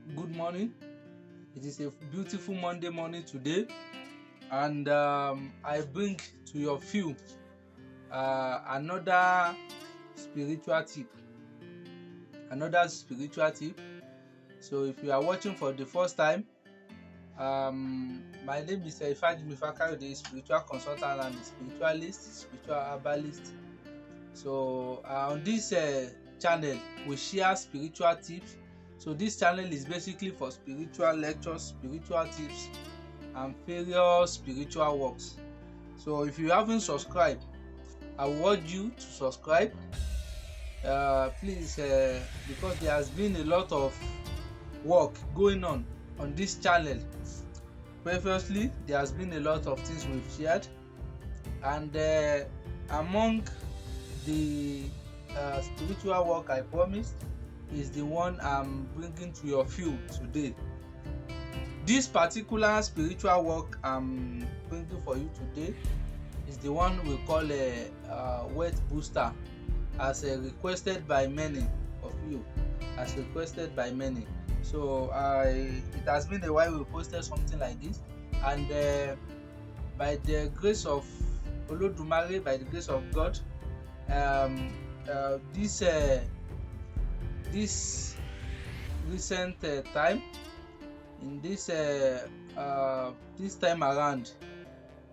good morning. It is a beautiful Monday morning today, and I bring to your view another spiritual tip. Another spiritual tip. So, if you are watching for the first time, my name is Favour, the spiritual consultant and the spiritualist, spiritual herbalist. So, on this channel, we share spiritual tips. So this channel is basically for spiritual lectures, spiritual tips, and various spiritual works. So if you haven't subscribed, I urge you to subscribe. Please, because there has been a lot of work going on this channel. Previously, there has been a lot of things we've shared, and among the spiritual work I promised is the one I'm bringing to your view today. This particular spiritual work I'm bringing for you today is the one we call a wet booster, as requested by many of you, So it has been a while we posted something like this, and by the grace of Olodumare, by the grace of God, this recent time, in this time around,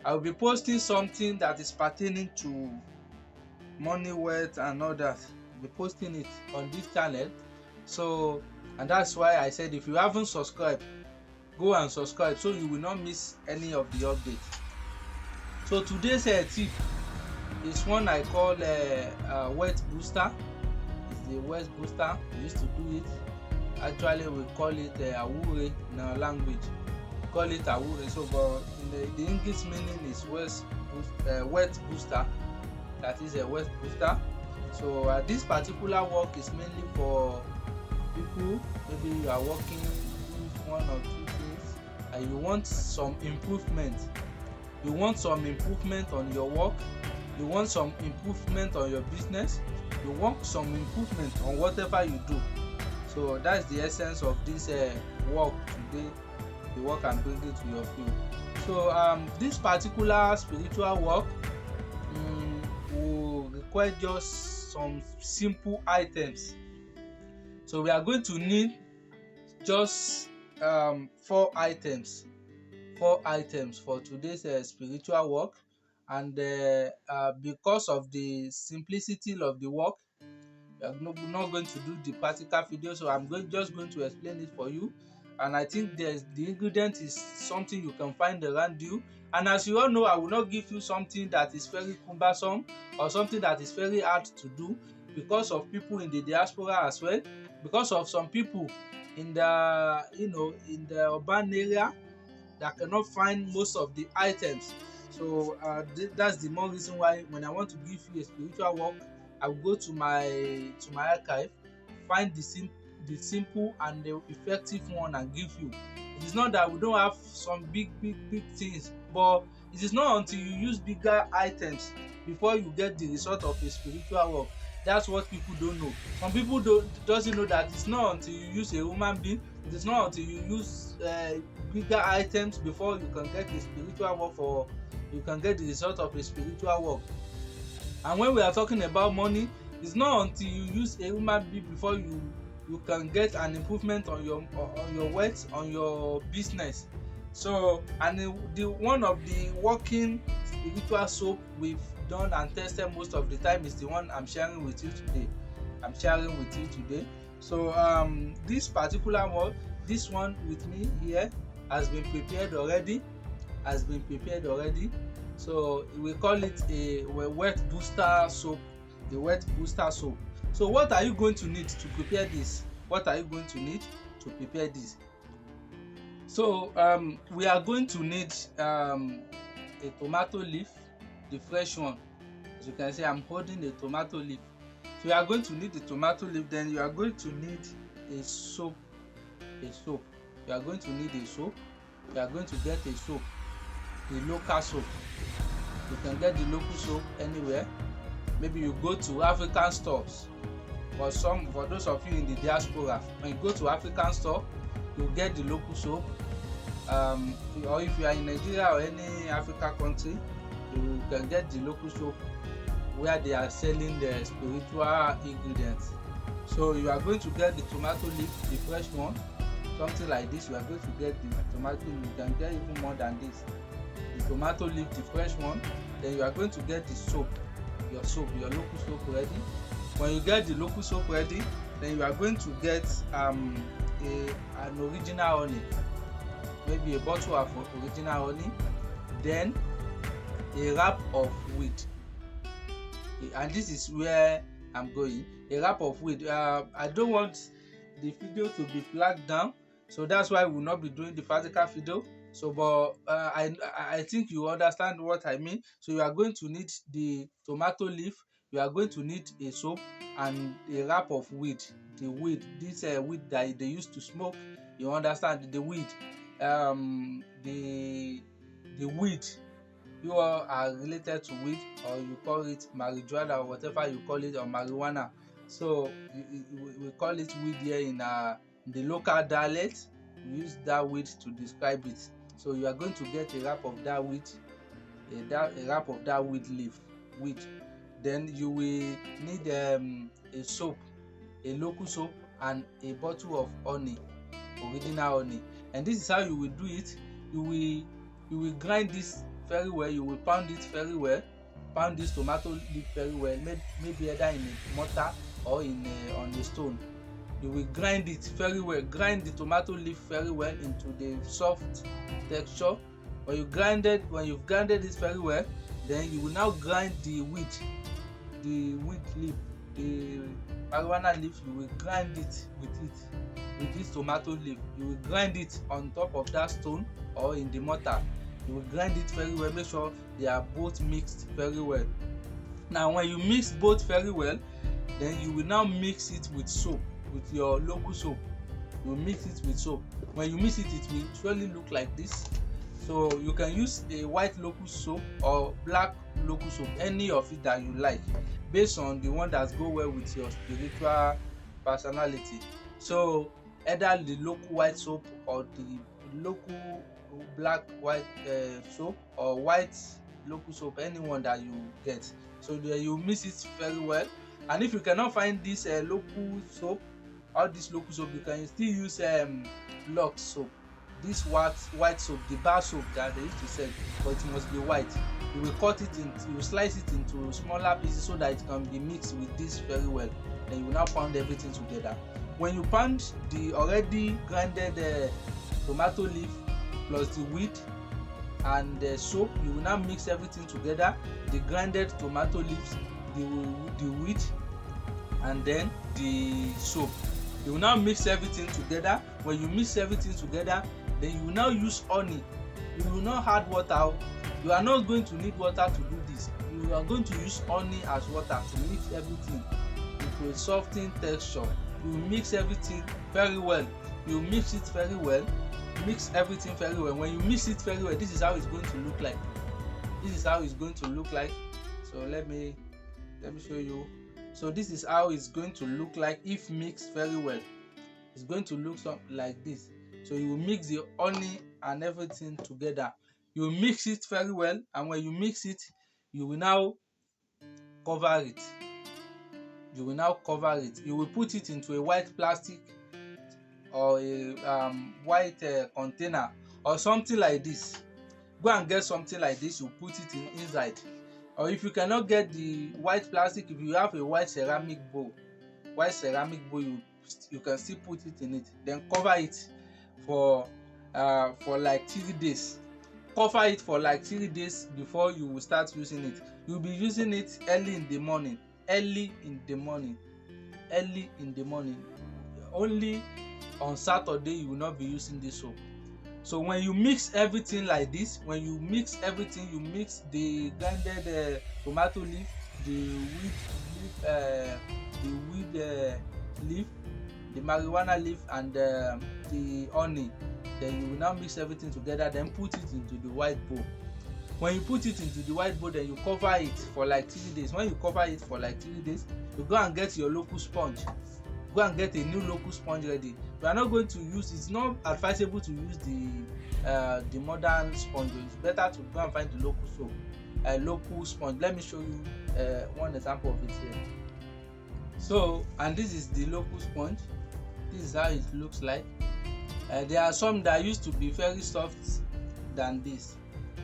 I will be posting something that is pertaining to money, wealth, and all that. I'll be posting it on this channel. So, and that's why I said, if you haven't subscribed, go and subscribe so you will not miss any of the updates. So today's tip is one I call wet booster. It's the wet booster. We used to do it. Actually, we call it awure in our language. We call it awure. So, but in the English meaning is wet booster. That is a wet booster. So this particular work is mainly for people. Maybe you are working with one or two things, and you want some improvement. You want some improvement on your work. You want some improvement on your business. You want some improvement on whatever you do. So that's the essence of this work today, the work I'm bringing to your field. So this particular spiritual work will require just some simple items. So we are going to need just 4 items for today's spiritual work, and because of the simplicity of the work, I'm not going to do the practical video, so I'm just going to explain it for you. And I think the ingredient is something you can find around you. And as you all know, I will not give you something that is very cumbersome or something that is very hard to do, because of people in the diaspora as well, because of some people in the in the urban area that cannot find most of the items. So that's the more reason why, when I want to give you a spiritual work, I will go to my archive, find the simple and the effective one, and give you. It is not that we don't have some big things, but it is not until you use bigger items before you get the result of a spiritual work. That's what people don't know. Some people doesn't know that it's not until you use a human being, it is not until you use bigger items before you can get a spiritual work, or you can get the result of a spiritual work. And when we are talking about money, it's not until you use a human being before you can get an improvement on your wealth, on your business. So, and the one of the working spiritual soap we've done and tested most of the time is the one I'm sharing with you today. So this particular one, this one with me here, has been prepared already. So we call it a wet booster soap, the wet booster soap. So what are you going to need to prepare this? So we are going to need a tomato leaf, the fresh one. As you can see, I'm holding a tomato leaf. So you are going to need the tomato leaf. Then you are going to need a soap. You are going to need a soap. You are going to get a soap, the local soap. You can get the local soap anywhere. Maybe you go to African stores. For those of you in the diaspora, when you go to African store, you get the local soap, or if you are in Nigeria or any Africa country, you can get the local soap where they are selling the spiritual ingredients. So you are going to get the tomato leaf, the fresh one, something like this. You are going to get the tomato leaf. You can get even more than this. The tomato leaf, the fresh one. Then you are going to get the soap, your local soap ready. When you get the local soap ready, then you are going to get an original honey, maybe a bottle of original honey, then a wrap of weed. And this is where I'm going. A wrap of weed. I don't want the video to be flagged down, so that's why we will not be doing the practical video. So but I think you understand what I mean. So you are going to need the tomato leaf, you are going to need a soap and a wrap of weed. The weed, this weed that they used to smoke, you understand, the weed, the weed, you all are related to weed, or you call it marijuana or whatever you call it, or marijuana. So we call it weed here in the local dialect. We use that weed to describe it. So you are going to get a wrap of that weed, a wrap of that weed. Then you will need a soap, a local soap, and a bottle of honey, original honey. And this is how you will do it. You will grind this very well. You will pound it very well. Pound this tomato leaf very well. Maybe either in a mortar or on a stone. You will grind it very well. Grind the tomato leaf very well into the soft texture. When you've grinded it very well, then you will now grind the weed leaf, the marijuana leaf. You will grind it with this tomato leaf. You will grind it on top of that stone or in the mortar. You will grind it very well. Make sure they are both mixed very well. Now when you mix both very well, then you will now mix it with soap, with your local soap. You will mix it with soap. When you mix it, it will surely look like this. So you can use a white local soap or black local soap, any of it that you like, based on the one that go well with your spiritual personality. So either the local white soap or the local black white soap, or white local soap, anyone that you get. So there you mix it very well. And if you cannot find this local soap or this local soap, you can still use Lux soap, this white soap, the bar soap that they used to sell, but it must be white. You will cut it into, you will slice it into smaller pieces so that it can be mixed with this very well. Then you will now pound everything together. When you pound the already grinded tomato leaf plus the weed and the soap, you will now mix everything together. The grinded tomato leaves, the weed, and then the soap. You will now mix everything together. When you mix everything together, then you will now use honey. You will not add water. You are not going to need water to do this. You are going to use honey as water to mix everything into a softened texture. You mix everything very well. You mix it very well. Mix everything very well. When you mix it very well, this is how it's going to look like. This is how it's going to look like. So let me show you. So this is how it's going to look like if mixed very well. It's going to look something like this. So you will mix the honey and everything together. You will mix it very well, and when you mix it, you will now cover it. You will now cover it. You will put it into a white plastic or a white container or something like this. Go and get something like this. You put it inside. Or if you cannot get the white plastic, if you have a white ceramic bowl, you can still put it in it. Then cover it for like 3 days. Cover it for like 3 days before you will start using it. You'll be using it early in the morning. Only on Saturday you will not be using this soap. So when you mix everything like this, you mix the grinded tomato leaf, the weed leaf, the marijuana leaf, and the honey. Then you will now mix everything together, then put it into the white bowl. When you put it into the white bowl, then you cover it for like 3 days. When you cover it for like 3 days, you go and get your local sponge. go and get a new local sponge ready. We are not going to use, it's not advisable to use the modern sponge. It's better to go and find the local soap, local sponge. Let me show you one example of it here. So, and this is the local sponge. This is how it looks like. There are some that used to be very soft than this.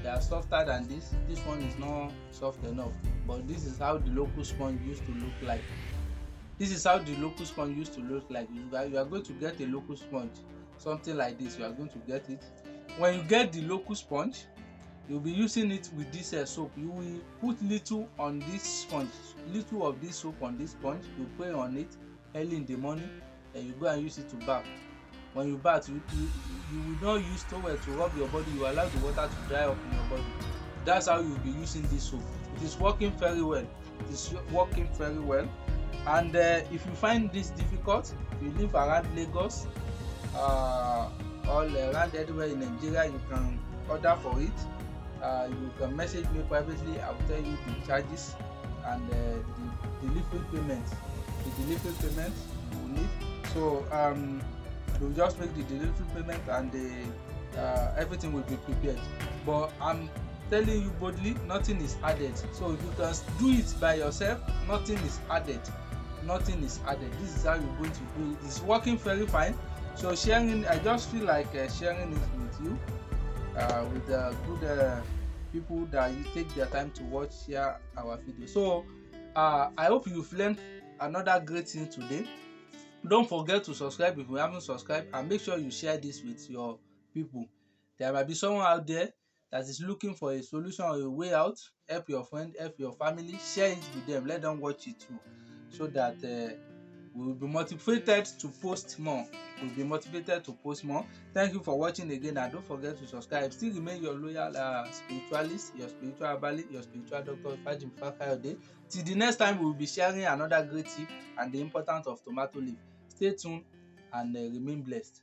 They are softer than this. This one is not soft enough, but this is how the local sponge used to look like. This is how the local sponge used to look like. You are going to get a local sponge, something like this. You are going to get it. When you get the local sponge, you'll be using it with this soap. You will put little on this sponge, little of this soap on this sponge. You pray on it early in the morning, and you go and use it to bath. When you bath, you will not use towel to rub your body. You allow the water to dry up in your body. That's how you'll be using this soap. It is working very well. It is working very well. And if you find this difficult, if you live around Lagos, all around everywhere in Nigeria, you can order for it. You can message me privately. I'll tell you the charges and the delivery payment. The delivery payment you will need. So you just make the delivery payment and everything will be prepared. But I'm telling you boldly, nothing is added. So if you can do it by yourself, nothing is added. Nothing is added. This is how you're going to do it. It's working very fine. So sharing, I just feel like sharing it with you, with good people that you take their time to watch, share our video. So I hope you've learned another great thing today. Don't forget to subscribe if you haven't subscribed, and make sure you share this with your people. There might be someone out there that is looking for a solution or a way out. Help your friend, help your family, share it with them. Let them watch it too, so that we will be motivated to post more. We'll be motivated to post more. Thank you for watching again, and don't forget to subscribe. Still remain your loyal spiritualist, your spiritual herbalist, your spiritual doctor, Fajim Fakayode. Till the next time, we will be sharing another great tip and the importance of tomato leaf. Stay tuned and remain blessed.